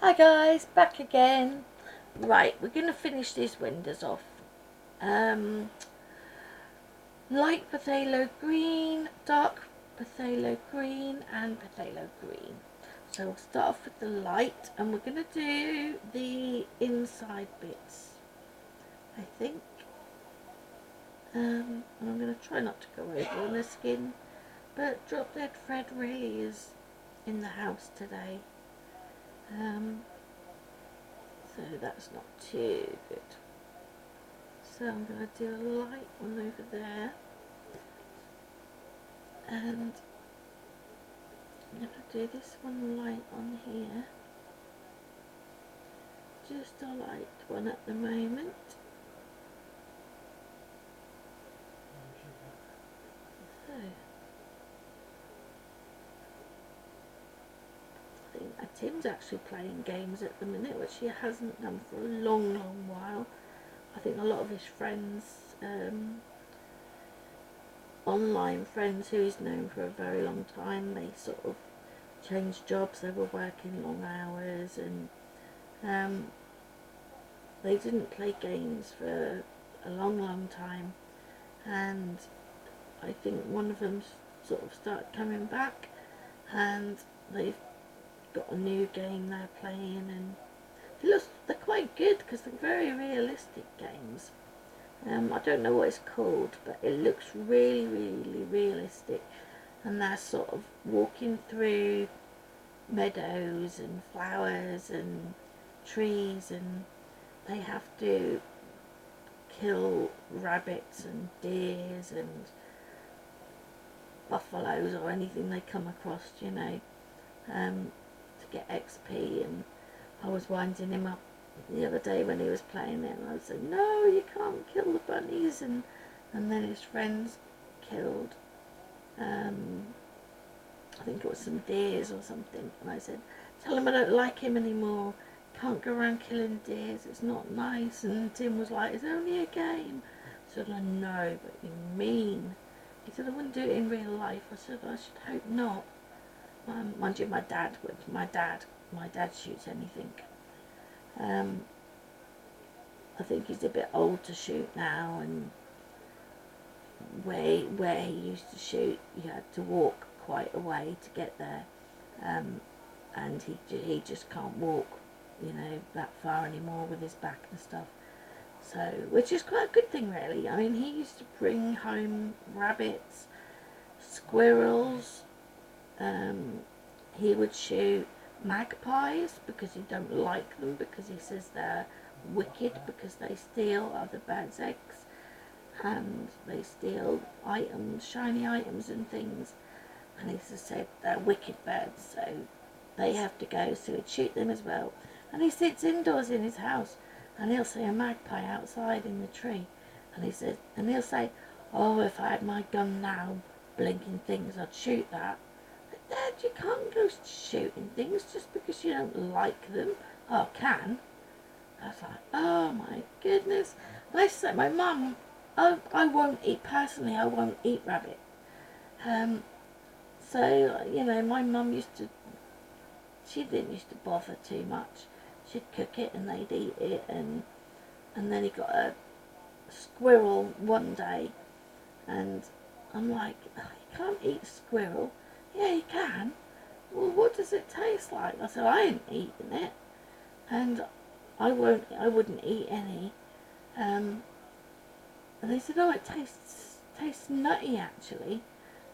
Hi guys, back again. Right, we're going to finish these windows off. Light phthalo green, dark phthalo green and phthalo green. So we'll start off with the light and we're going to do the inside bits, I think. And I'm going to try not to go over on the skin, but Drop Dead Fred really is in the house today. So that's not too good. So I'm going to do a light one over there, and I'm going to do this one light on here, just a light one at the moment. So I think Tim's actually playing games at the minute, which he hasn't done for a long while. I think a lot of his friends, online friends who he's known for a very long time, they sort of changed jobs. They were working long hours, and they didn't play games for a long time, and I think one of them sort of started coming back, and they've got a new game they're playing, and they're quite good because they're very realistic games. I don't know what it's called, but it looks really realistic, and they're sort of walking through meadows and flowers and trees, and they have to kill rabbits and deers and buffaloes or anything they come across, to get XP. And I was winding him up the other day when he was playing it, and I said, no, you can't kill the bunnies, and then his friends killed, I think it was some deers or something, and I said, tell him I don't like him anymore, can't go around killing deers, it's not nice. And Tim was like, it's only a game. I said, I know, but you mean. He said, I wouldn't do it in real life. I said, I should hope not. Mind you, my dad would. My dad shoots anything. I think he's a bit old to shoot now, and where he used to shoot, you had to walk quite a way to get there, and he just can't walk, that far anymore with his back and stuff. So, which is quite a good thing, really. I mean, he used to bring home rabbits, squirrels. He would shoot magpies because he don't like them, because he says they're wicked, because they steal other birds' eggs, and they steal items, shiny items and things, and he said they're wicked birds, so they have to go. So he'd shoot them as well. And he sits indoors in his house, and he'll see a magpie outside in the tree, and he'll say, oh, if I had my gun now, blinking things, I'd shoot that. Dad, you can't go shooting things just because you don't like them. Oh, I can. I was like, oh my goodness. And I said, my mum, I won't eat, personally, I won't eat rabbit. So, my mum she didn't used to bother too much. She'd cook it and they'd eat it, and then he got a squirrel one day, and I'm like, oh, you can't eat squirrel. Yeah, you can. Well, what does it taste like? I said, I ain't eating it, and I wouldn't eat any. And they said, oh, it tastes nutty, actually.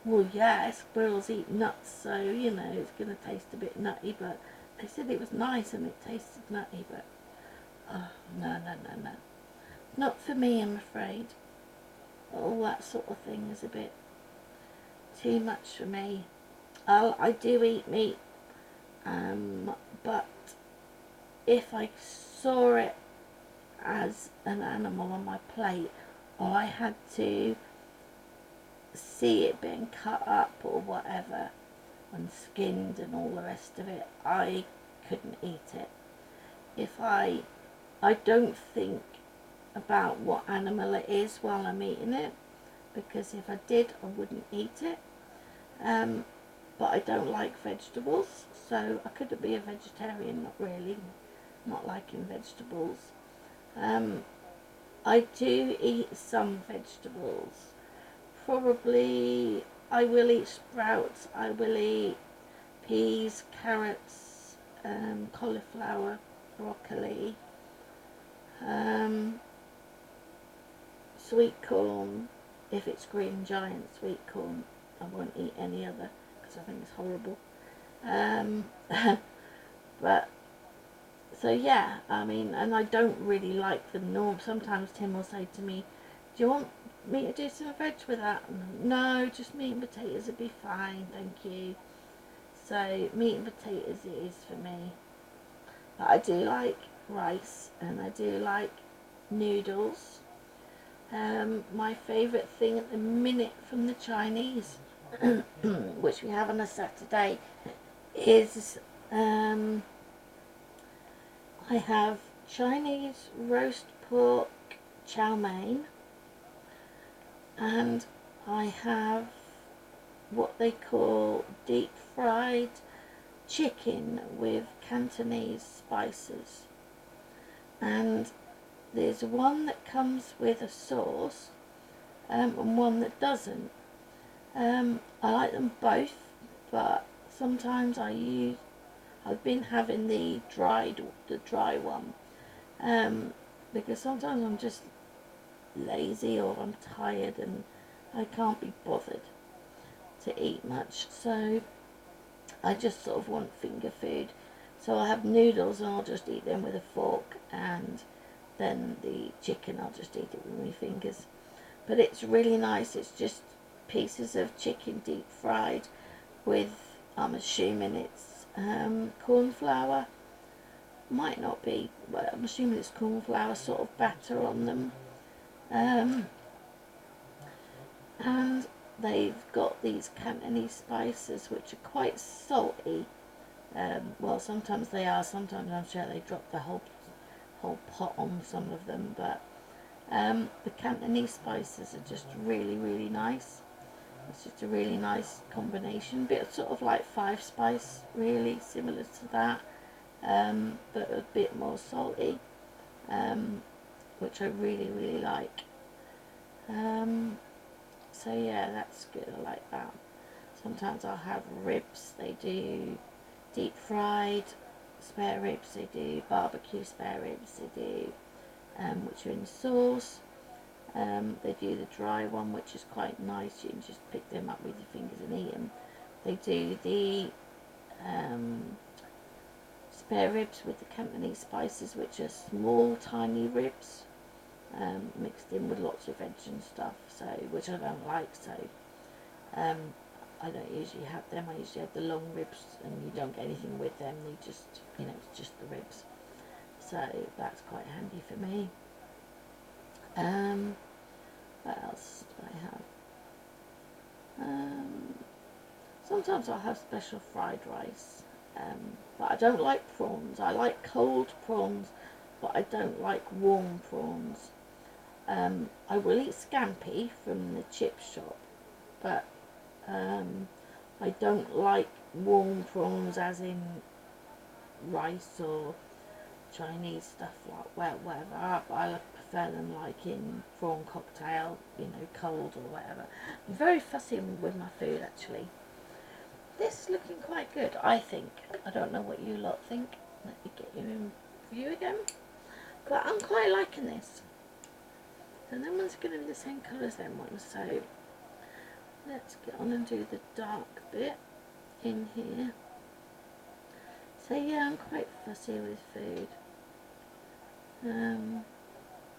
Well, yeah, squirrels eat nuts, so, it's going to taste a bit nutty, but they said it was nice and it tasted nutty, but, oh, no. Not for me, I'm afraid. All that sort of thing is a bit too much for me. I do eat meat, but if I saw it as an animal on my plate, or I had to see it being cut up or whatever and skinned and all the rest of it, I couldn't eat it. I don't think about what animal it is while I'm eating it, because if I did, I wouldn't eat it. but I don't like vegetables, so I couldn't be a vegetarian, not really, not liking vegetables. Um, I do eat some vegetables. Probably I will eat sprouts, I will eat peas, carrots, cauliflower, broccoli, um, sweet corn. If it's green giant sweet corn, I won't eat any other because I think it's horrible. Um, but so yeah, I mean, and I don't really like the norm. Sometimes Tim will say to me, "Do you want me to do some veg with that?" And no, just meat and potatoes would be fine, thank you. So meat and potatoes it is for me. But I do like rice and I do like noodles. My favourite thing at the minute from the Chinese, which we have on a Saturday, is I have Chinese roast pork chow mein, and I have what they call deep fried chicken with Cantonese spices. And there's one that comes with a sauce and one that doesn't. I like them both, but sometimes I've been having the dry one, because sometimes I'm just lazy or I'm tired and I can't be bothered to eat much, so I just sort of want finger food. So I'll have noodles and I'll just eat them with a fork, and then the chicken I'll just eat it with my fingers. But it's really nice. It's just pieces of chicken deep fried with, I'm assuming it's corn flour. Might not be, but I'm assuming it's corn flour sort of batter on them. And they've got these Cantonese spices which are quite salty. Well, sometimes they are, sometimes I'm sure they drop the whole pot on some of them, but the Cantonese spices are just really nice. It's just a really nice combination, bit sort of like five spice, really similar to that, but a bit more salty, which I really like. So yeah, that's good. I like that. Sometimes I'll have ribs. They do deep fried spare ribs. They do barbecue spare ribs. They do which are in sauce. They do the dry one, which is quite nice. You can just pick them up with your fingers and eat them. They do the spare ribs with the Cantonese spices, which are small, tiny ribs, mixed in with lots of veg and stuff. So, which I don't like. So, I don't usually have them. I usually have the long ribs, and you don't get anything with them. They just, it's just the ribs. So that's quite handy for me. What else do I have? Sometimes I'll have special fried rice, but I don't like prawns. I like cold prawns, but I don't like warm prawns. I will eat scampi from the chip shop, but I don't like warm prawns as in rice or Chinese stuff like, well, whatever. I prefer them like in prawn cocktail, cold or whatever. I'm very fussy with my food actually. This is looking quite good, I think. I don't know what you lot think. Let me get you in view again. But I'm quite liking this. So that one's going to be the same colour as them ones. So let's get on and do the dark bit in here. So yeah, I'm quite fussy with food.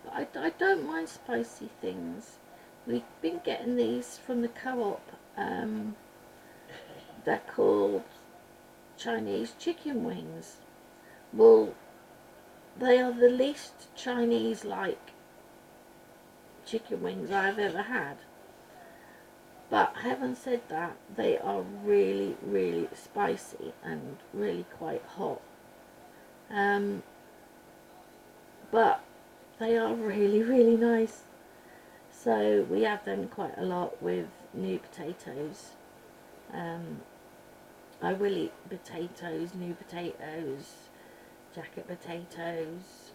But I don't mind spicy things. We've been getting these from the co-op. They're called Chinese chicken wings. Well, they are the least Chinese-like chicken wings I've ever had. But having said that, they are really spicy and really quite hot. But they are really nice. So we have them quite a lot with new potatoes. I will eat potatoes, new potatoes, jacket potatoes,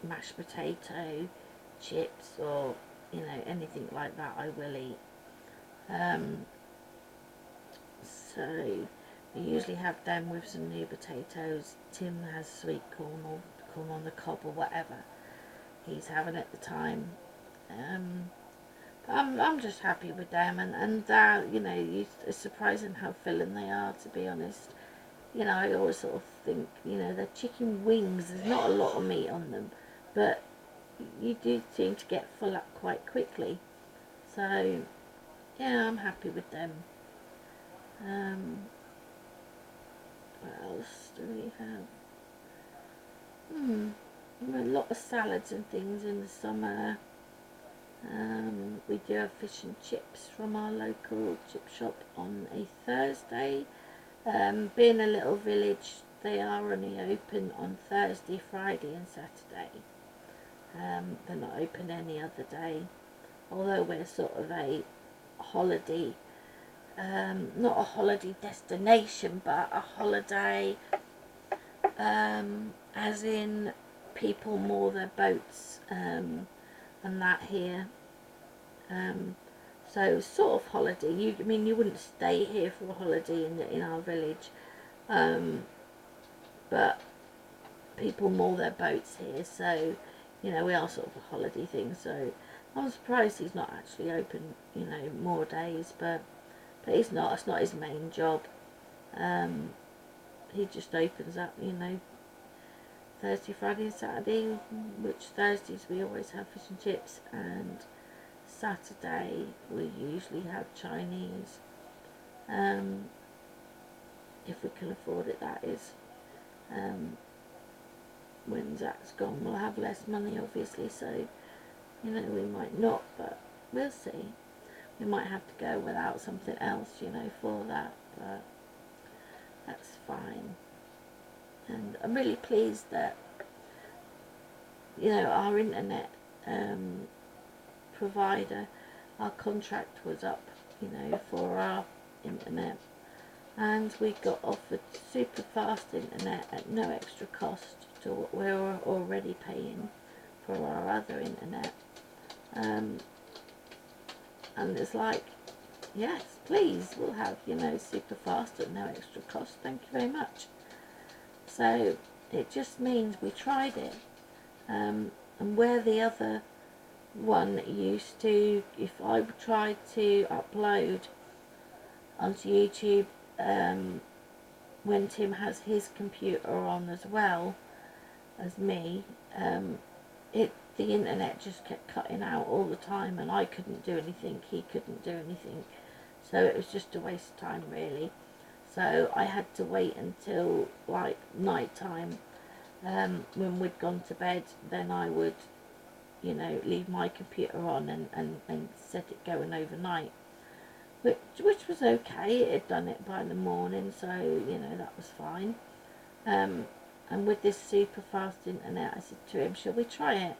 mashed potato, chips, or anything like that I will eat. Um, so we usually have them with some new potatoes. Tim has sweet corn or corn on the cob or whatever he's having at the time. Um, I'm just happy with them, and it's surprising how filling they are, to be honest. I always sort of think, they're chicken wings, there's not a lot of meat on them, but you do seem to get full up quite quickly. So, yeah, I'm happy with them. Um, what else do we have? A lot of salads and things in the summer. We do have fish and chips from our local chip shop on a Thursday. Being a little village, they are only open on Thursday, Friday and Saturday. They're not open any other day. Although we're sort of a holiday, not a holiday destination, but a holiday, as in people moor their boats and that here. So sort of holiday. You wouldn't stay here for a holiday in our village, but people moor their boats here. So we are sort of a holiday thing. So I'm surprised he's not actually open more days, but he's not. It's not his main job. He just opens up Thursday, Friday and Saturday, which Thursdays we always have fish and chips, and Saturday we usually have Chinese, if we can afford it, that is. When Zach's gone we'll have less money, obviously, so we might not, but we'll see. We might have to go without something else for that, but that's fine. And I'm really pleased that our internet provider, our contract was up for our internet, and we got offered super fast internet at no extra cost to what we were already paying for our other internet. And it's like, yes, please, we'll have super fast at no extra cost, thank you very much. So it just means we tried it, and where the other one used to, if I tried to upload onto YouTube, when Tim has his computer on as well as me, the internet just kept cutting out all the time, and I couldn't do anything, he couldn't do anything, so it was just a waste of time, really. So I had to wait until like night time, when we'd gone to bed. Then I would leave my computer on and set it going overnight, which was okay. It had done it by the morning, so that was fine. And with this super fast internet, I said to him, shall we try it?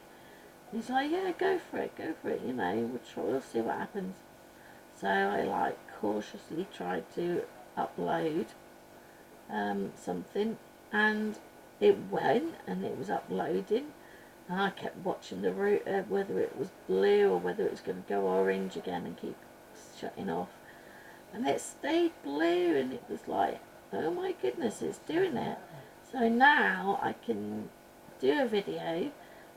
He's like, yeah, go for it, we'll see what happens. So I cautiously tried to upload something, and it went, and it was uploading, and I kept watching the router, whether it was blue or whether it was going to go orange again and keep shutting off, and it stayed blue, and it was like, oh my goodness, it's doing it. So now I can do a video,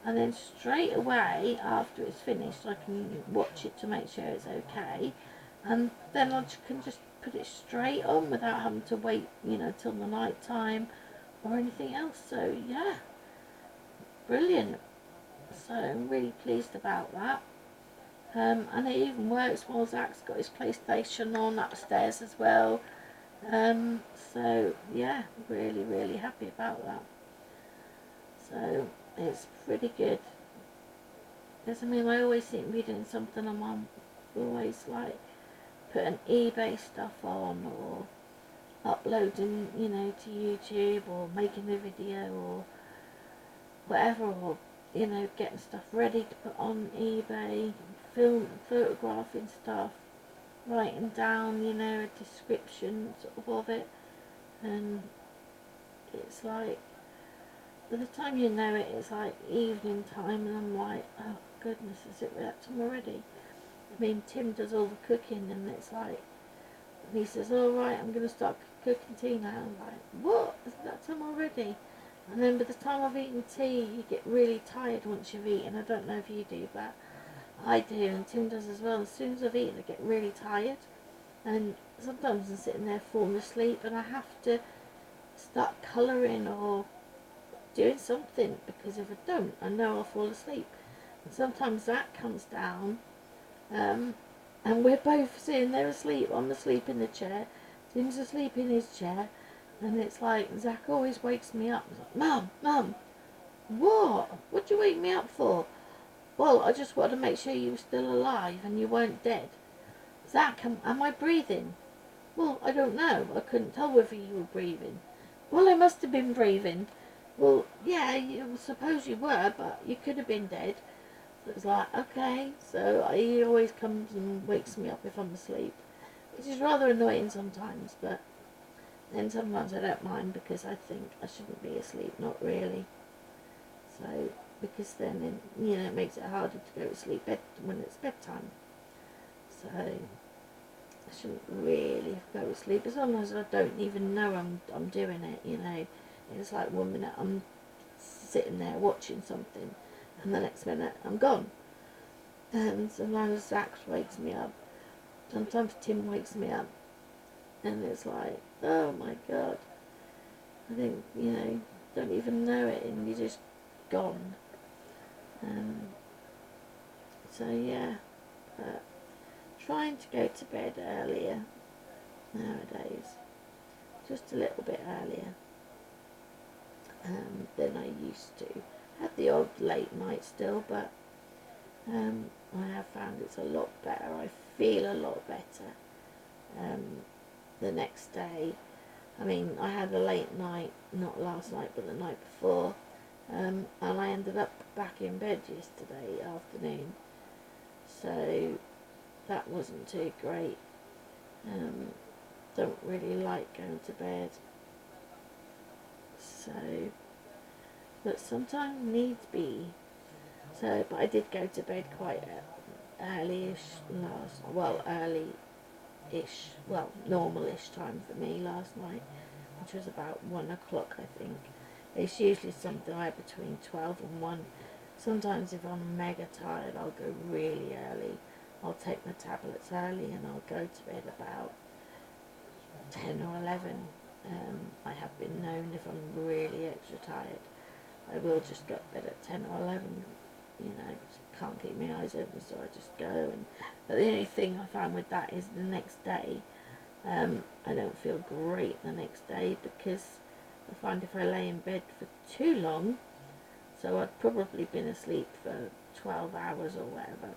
and then straight away after it's finished I can watch it to make sure it's okay, and then I can just put it straight on without having to wait till the night time or anything else. So yeah, brilliant. So I'm really pleased about that. And it even works while Zach's got his PlayStation on upstairs as well. So yeah, really happy about that. So it's pretty good. Because I always seem to be doing something. I'm always like putting eBay stuff on, or uploading to YouTube, or making a video or whatever, or getting stuff ready to put on eBay, photographing stuff, writing down, you know, a description sort of it, and it's like, by the time you know it, it's like evening time, and I'm like, oh goodness, is it that time already? I mean, Tim does all the cooking, and it's like, and he says, all right, I'm going to start cooking tea now. I'm like, what? Is it that time already? And then by the time I've eaten tea, you get really tired once you've eaten. I don't know if you do, but I do, and Tim does as well. As soon as I've eaten, I get really tired, and sometimes I'm sitting there falling asleep, and I have to start colouring or doing something, because if I don't, I know I'll fall asleep. And sometimes Zach comes down, and we're both sitting there asleep. I'm asleep in the chair, Tim's asleep in his chair, and it's like Zach always wakes me up. He's like, Mum, Mum, what? What'd you wake me up for? Well, I just wanted to make sure you were still alive and you weren't dead. Zach, am I breathing? Well, I don't know. I couldn't tell whether you were breathing. Well, I must have been breathing. Well, yeah, I suppose you were, but you could have been dead. So it's like, okay. So he always comes and wakes me up if I'm asleep, which is rather annoying sometimes, but then sometimes I don't mind, because I think I shouldn't be asleep, not really. So, because then, you know, it makes it harder to go to sleep when it's bedtime. So, I shouldn't really go to sleep, as long as I don't even know I'm doing it, you know. It's like 1 minute I'm sitting there watching something, and the next minute I'm gone. And sometimes Zach wakes me up, sometimes Tim wakes me up, and it's like, oh my god, I think, you know, don't even know it, and you're just gone. So yeah, but trying to go to bed earlier nowadays, just a little bit earlier than I used to. Had the odd late night still, but I have found it's a lot better. I feel a lot better the next day. I mean, I had a late night, not last night, but the night before, and I ended up back in bed yesterday afternoon, so that wasn't too great. Don't really like going to bed, so, but sometimes needs be. So, but I did go to bed quite early-ish normal-ish time for me last night, which was about 1 o'clock, I think. It's usually something like between 12 and 1. Sometimes if I'm mega tired, I'll go really early. I'll take my tablets early, and I'll go to bed about 10 or 11. I have been known, if I'm really extra tired, I will just go to bed at 10 or 11. You know, can't keep my eyes open, so I just go. But the only thing I find with that is the next day, I don't feel great the next day, because I find if I lay in bed for too long, so I've probably been asleep for 12 hours or whatever.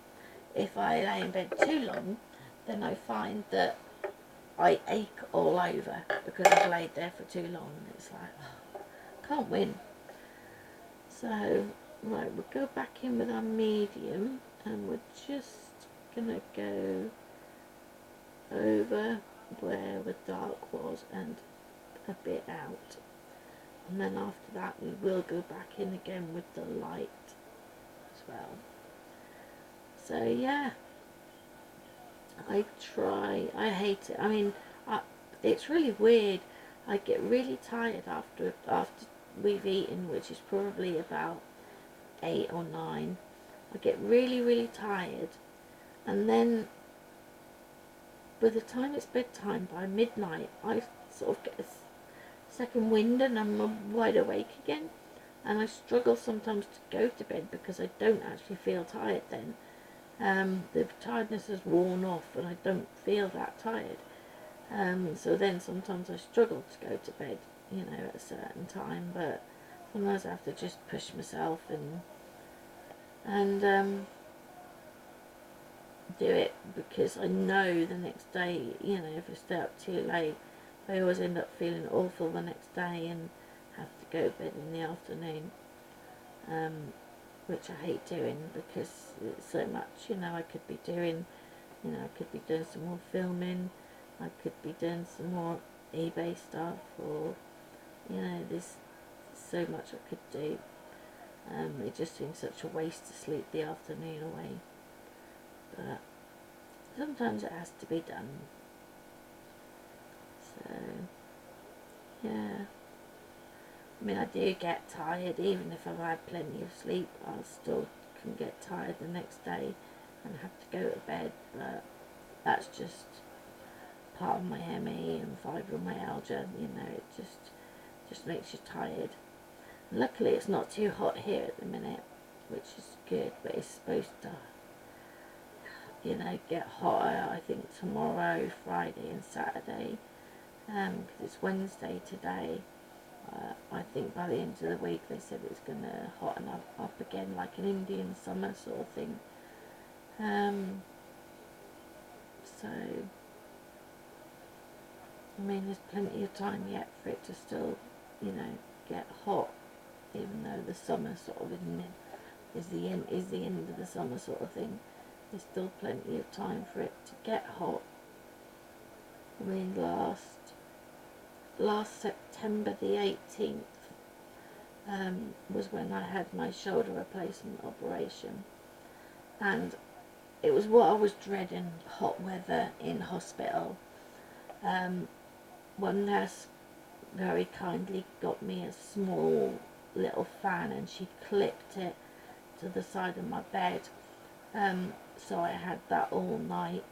If I lay in bed too long, then I find that I ache all over, because I've laid there for too long, and it's like, oh, can't win. So, right, we'll go back in with our medium, and we're just going to go over where the dark was and a bit out. And then after that we will go back in again with the light as well. So yeah, I hate it. I mean, it's really weird. I get really tired after we've eaten, which is probably about 8 or 9. I get really tired, and then by the time it's bedtime, by midnight, I sort of get a second wind and I'm wide awake again, and I struggle sometimes to go to bed because I don't actually feel tired then. The tiredness has worn off and I don't feel that tired. So then sometimes I struggle to go to bed, you know, at a certain time, but sometimes I have to just push myself and do it, because I know the next day, you know, if I stay up too late, I always end up feeling awful the next day and have to go to bed in the afternoon, which I hate doing, because it's so much, you know, I could be doing You know, I could be doing some more filming, I could be doing some more eBay stuff, or, you know, there's so much I could do. It just seems such a waste to sleep the afternoon away, but sometimes it has to be done. So, yeah. I mean, I do get tired, even if I've had plenty of sleep, I still can get tired the next day and have to go to bed, but that's just part of my ME and fibromyalgia, you know, it just makes you tired. Luckily it's not too hot here at the minute, which is good, but it's supposed to, you know, get hotter, I think, tomorrow, Friday and Saturday, because it's Wednesday today. I think by the end of the week they said it's going to hotten up again, like an Indian summer sort of thing. So, I mean, there's plenty of time yet for it to still, you know, get hot, even though the summer sort of is the end of the summer sort of thing. There's still plenty of time for it to get hot. I mean, last September the 18th was when I had my shoulder replacement operation, and it was what I was dreading, hot weather in hospital. One nurse very kindly got me a small little fan, and she clipped it to the side of my bed, so I had that all night,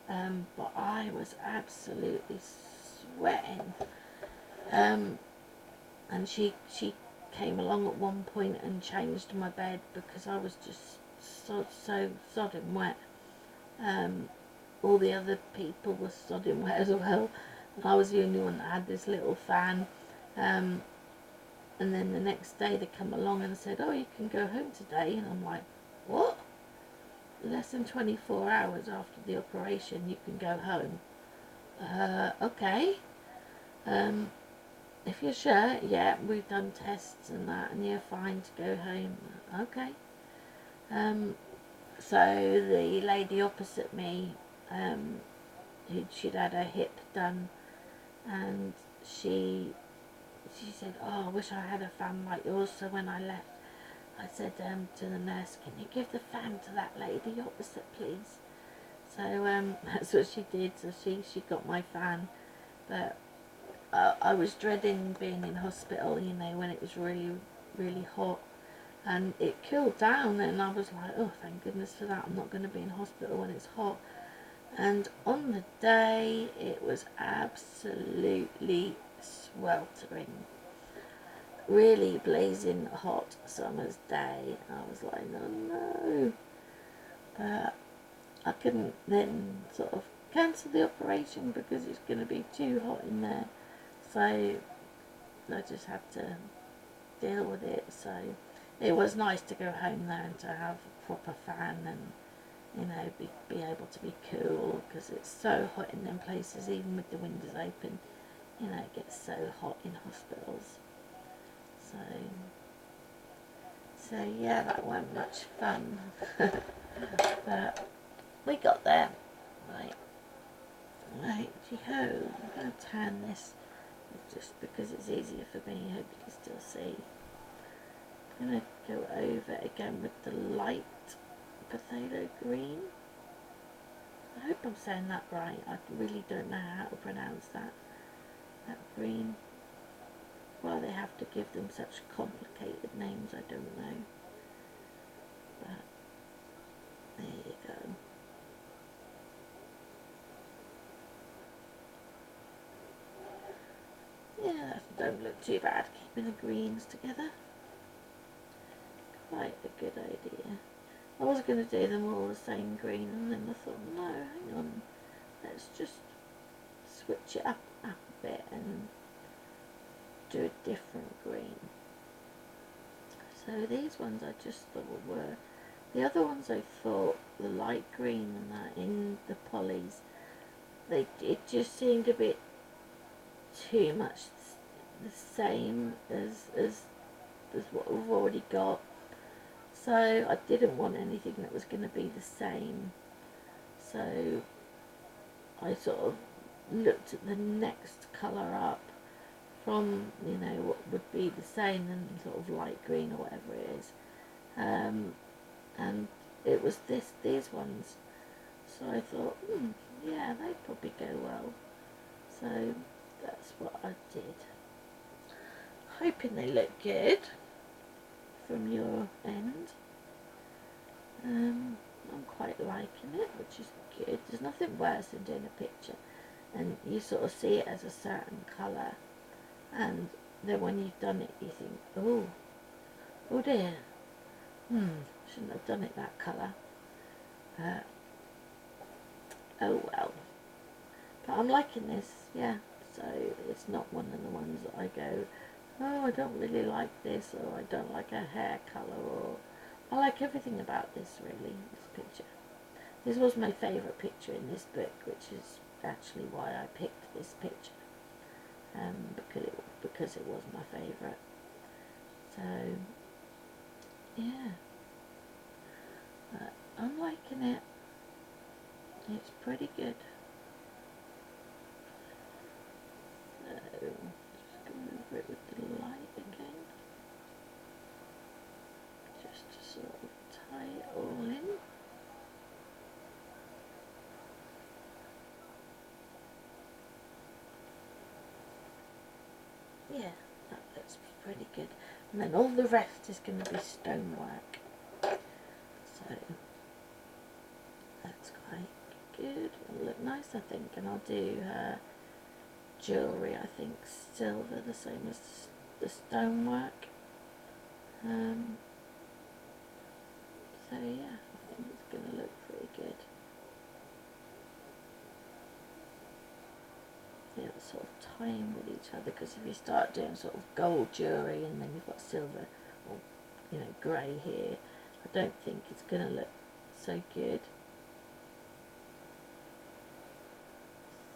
but I was absolutely sweating, and she came along at one point and changed my bed because I was just so sodding wet. All the other people were sodding wet as well, and I was the only one that had this little fan. And then the next day they come along and said, oh, you can go home today. And I'm like, what? Less than 24 hours after the operation you can go home? Okay. If you're sure, yeah, we've done tests and that, and you're fine to go home. Okay. So the lady opposite me, she'd had her hip done, and she said, oh, I wish I had a fan like yours. So when I left, I said to the nurse, can you give the fan to that lady opposite, please? So that's what she did. So she got my fan, but I was dreading being in hospital, you know, when it was really, really hot. And it cooled down, and I was like, oh, thank goodness for that. I'm not going to be in hospital when it's hot. And on the day, it was absolutely sweltering. Really blazing hot summer's day. I was like, oh no. But I couldn't then sort of cancel the operation because it's going to be too hot in there. So I just had to deal with it. So it was nice to go home there and to have a proper fan and, you know, be able to be cool, because it's so hot in them places, even with the windows open. You know, it gets so hot in hospitals. So yeah, that wasn't much fun. But we got there. Right, ho, I'm going to turn this just because it's easier for me. I hope you can still see. I'm going to go over again with the light potato green. I hope I'm saying that right. I really don't know how to pronounce that green. Why they have to give them such complicated names, I don't know. But there you go. Yeah, that don't look too bad, keeping the greens together. Quite a good idea. I was going to do them all the same green, and then I thought, no, hang on, let's just switch it up a bit and do a different green. So these ones I just thought were, the other ones I thought, the light green and that in the polys, it just seemed a bit too much the same as what we've already got. So I didn't want anything that was going to be the same. So I sort of looked at the next colour up from, you know, what would be the same and sort of light green or whatever it is, and it was these ones. So I thought, yeah, they'd probably go well. So that's what I did. Hoping they look good from your end. I'm quite liking it, which is good. There's nothing worse than doing a picture and you sort of see it as a certain colour, and then when you've done it you think, oh dear, shouldn't have done it that colour. Oh well. But I'm liking this, yeah. So it's not one of the ones that I go, oh, I don't really like this, or I don't like a hair colour, or I like everything about this, really, this picture. This was my favourite picture in this book, which is actually why I picked this picture, because it was my favourite. So, yeah, but I'm liking it. It's pretty good. So, just go over it with the light again, just to sort of tie it all in. Yeah, that looks pretty good. And then all the rest is going to be stonework. So that's quite good. It'll look nice, I think. And I'll do her jewellery, I think, silver, the same as the stonework. So yeah, I think it's going to look pretty good. Yeah, sort of tie in with each other, because if you start doing sort of gold jewellery and then you've got silver or, you know, grey here, I don't think it's going to look so good.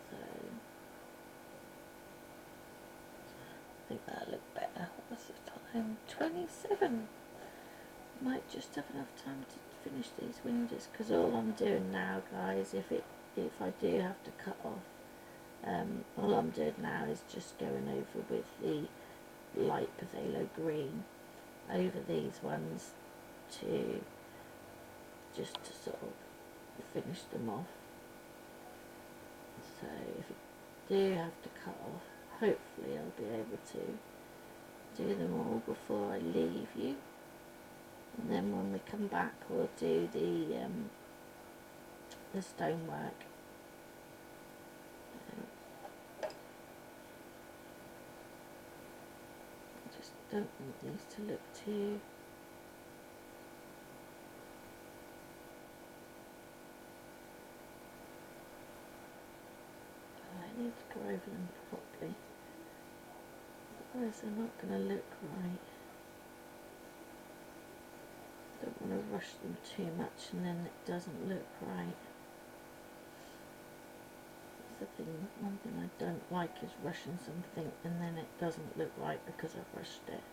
So I think that'll look better. What's the time? 27. Might just have enough time to finish these windows, because all I'm doing now, guys, if I do have to cut off, all I'm doing now is just going over with the light phthalo green over these ones to just to sort of finish them off. So if you do have to cut off, hopefully I'll be able to do them all before I leave you, and then when we come back we'll do the stonework. I just don't want these to look too I need to go over them properly, otherwise they're not going to look right. I don't want to rush them too much and then it doesn't look right. That's the thing, one thing I don't like is rushing something and then it doesn't look right because I've rushed it.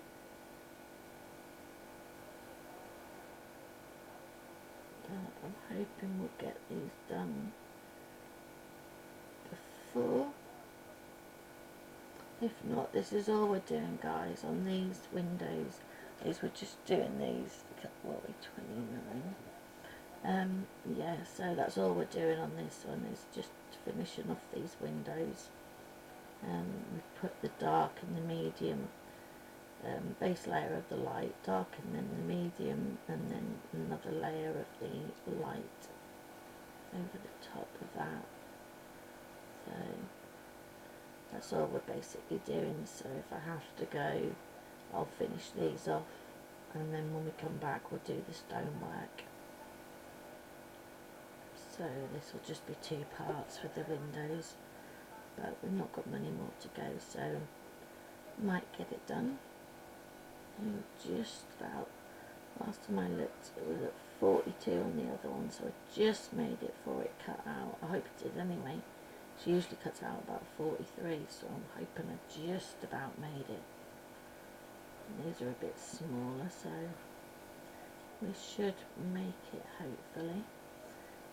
I'm hoping we'll get these done before. If not, this is all we're doing, guys, on these windows, is we're just doing these, what are we, 29? Yeah, so that's all we're doing on this one, is just finishing off these windows. We've put the dark and the medium base layer of the light, dark and then the medium, and then another layer of the light over the top of that. So that's all we're basically doing. So if I have to go, I'll finish these off, and then when we come back we'll do the stonework. So this will just be 2 parts with the windows, but we've not got many more to go, so might get it done. And just about, last time I looked it was at 42 on the other one, so I just made it for it cut out. I hope it did anyway. She usually cuts out about 43, so I'm hoping I just about made it. And these are a bit smaller, so we should make it, hopefully.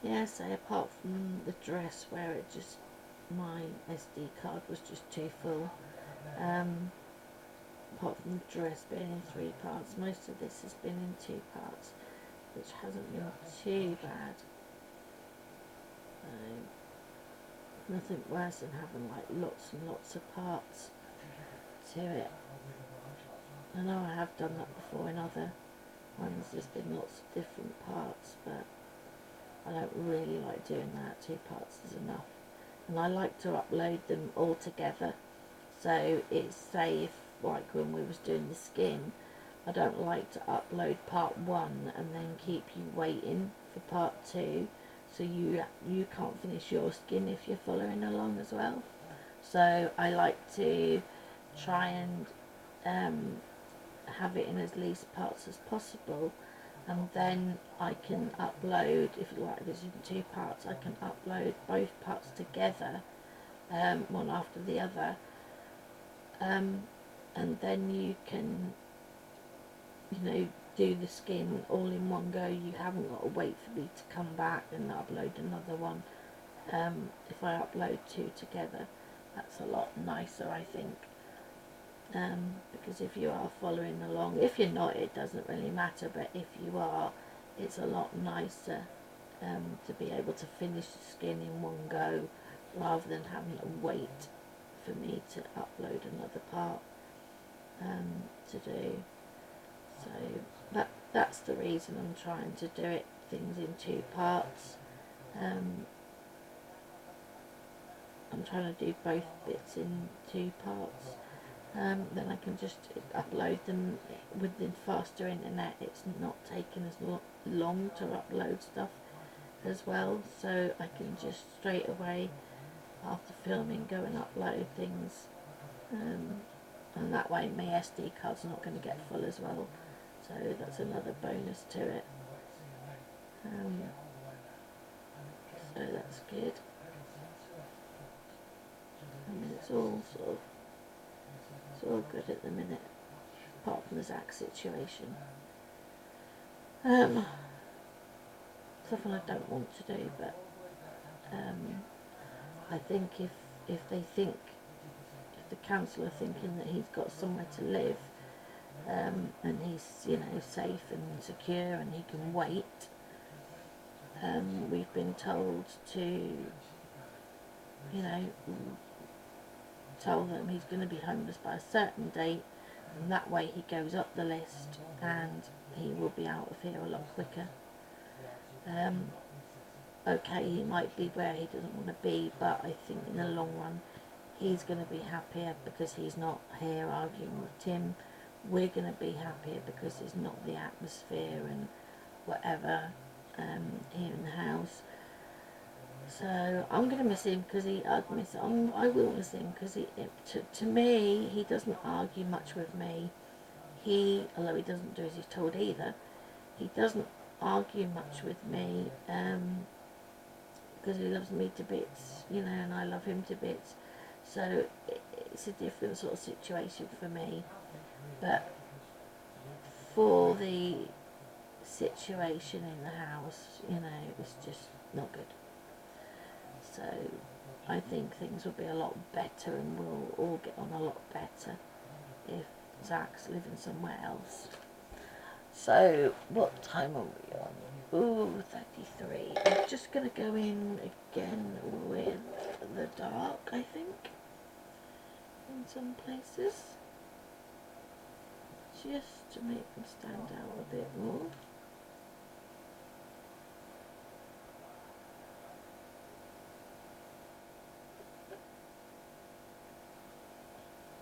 yeah, so apart from the dress where it just, my SD card was just too full, um, apart from the dress being in 3 parts, most of this has been in 2 parts, which hasn't been too bad. Nothing worse than having like lots and lots of parts to it. I know I have done that before in other ones, there's been lots of different parts, but I don't really like doing that. 2 parts is enough. And I like to upload them all together. So it's, say if like when we was doing the skin, I don't like to upload part 1 and then keep you waiting for part 2, so you can't finish your skin if you're following along as well. So I like to try and have it in as least parts as possible, and then I can upload, if you like, if it's in 2 parts, I can upload both parts together, one after the other, and then you can, do the skin all in one go. You haven't got to wait for me to come back and upload another one. If I upload 2 together, that's a lot nicer, I think. Because if you are following along, if you're not, it doesn't really matter, but if you are, it's a lot nicer to be able to finish the skin in one go rather than having to wait for me to upload another part to do. So that's the reason I'm trying to do things in 2 parts. I'm trying to do both bits in 2 parts. Then I can just upload them with the faster internet. It's not taking as long to upload stuff as well, so I can just straight away after filming go and upload things, and that way my SD card's not going to get full as well, so that's another bonus to it. So that's good. I mean, it's all good at the minute, apart from the Zach situation. Something I don't want to do, but I think if they think, if the council are thinking that he's got somewhere to live, and he's safe and secure and he can wait, we've been told to tell them he's going to be homeless by a certain date, and that way he goes up the list and he will be out of here a lot quicker. Okay, he might be where he doesn't want to be, but I think in the long run he's going to be happier because he's not here arguing with Tim. We're going to be happier because it's not the atmosphere and whatever here in the house. So I'm going to miss him because I will miss him because to me, he doesn't argue much with me. Although he doesn't do as he's told either, he doesn't argue much with me because he loves me to bits, and I love him to bits. So it's a different sort of situation for me. But for the situation in the house, it's just not good. So I think things will be a lot better and we'll all get on a lot better if Zach's living somewhere else. So what time are we on? Ooh, 33. I'm just going to go in again with the dark, I think, in some places, just to make them stand out a bit more.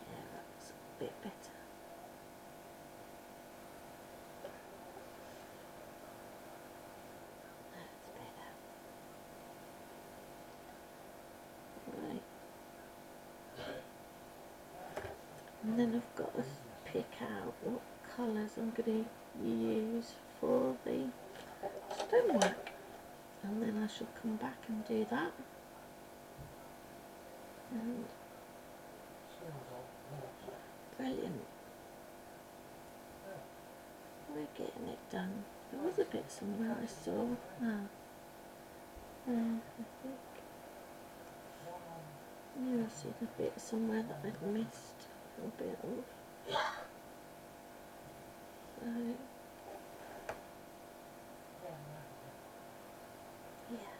Yeah, that's a bit better. And then I've got to pick out what colours I'm going to use for the stonework, and then I shall come back and do that. And brilliant. We're getting it done. There was a bit somewhere I saw. I think, yeah, I see the bit somewhere that I'd missed a bit of. So, yeah,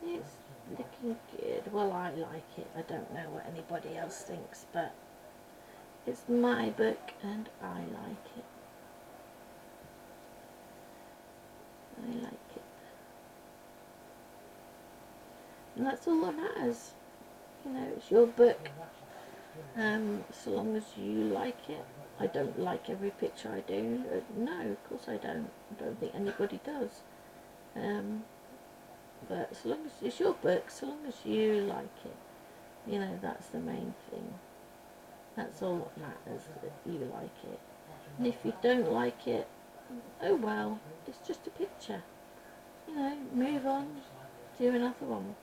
it's looking good. Well, I like it. I don't know what anybody else thinks, but it's my book and I like it. I like it. And that's all that matters. You know, it's your book. So long as you like it. I don't like every picture I do. No, of course I don't. I don't think anybody does. But so long as it's your book, so long as you like it, you know, that's the main thing. That's all that matters, that you like it. And if you don't like it, oh well, it's just a picture. You know, move on, do another one.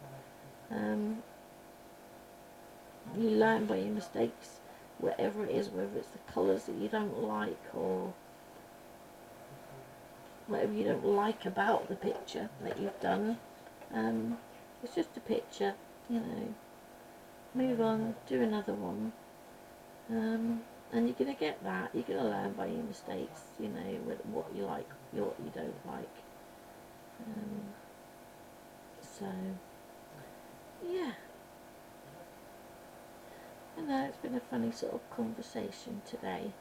You learn by your mistakes, whatever it is, whether it's the colours that you don't like or whatever you don't like about the picture that you've done. It's just a picture, you know. Move on, do another one. And you're going to get that. You're going to learn by your mistakes, you know, what you like, what you don't like. So, yeah. I know it's been a funny sort of conversation today.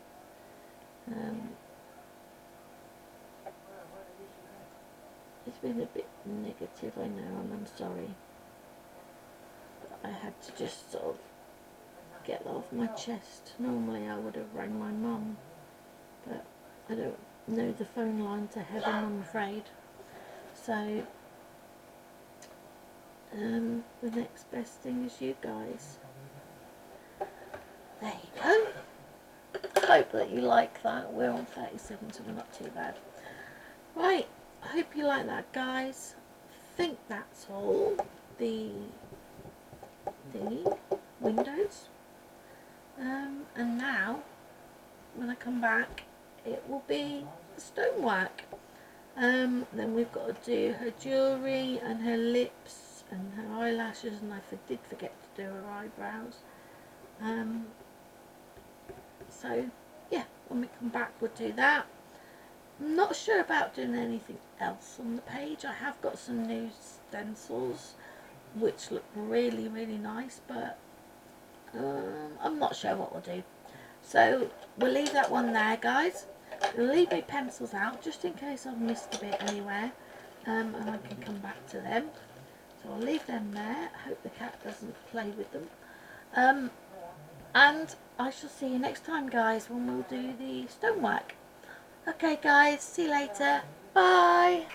It's been a bit negative, I know, and I'm sorry. But I had to just sort of get that off my chest. Normally I would have rang my mum, but I don't know the phone line to heaven, I'm afraid. So, the next best thing is you guys. There you go. I hope that you like that. We're on 37, so we're not too bad. Right, I hope you like that, guys. I think that's all the thingy, windows. And now, when I come back, it will be the stonework. Then we've got to do her jewellery and her lips and her eyelashes, and I did forget to do her eyebrows. So yeah, when we come back we'll do that. I'm not sure about doing anything else on the page. I have got some new stencils which look really, really nice, but I'm not sure what we'll do. So we'll leave that one there, guys. We'll leave my pencils out just in case I've missed a bit anywhere, and I can come back to them. So I'll leave them there. I hope the cat doesn't play with them. And I shall see you next time, guys, when we'll do the stonework. Okay, guys, see you later. Bye.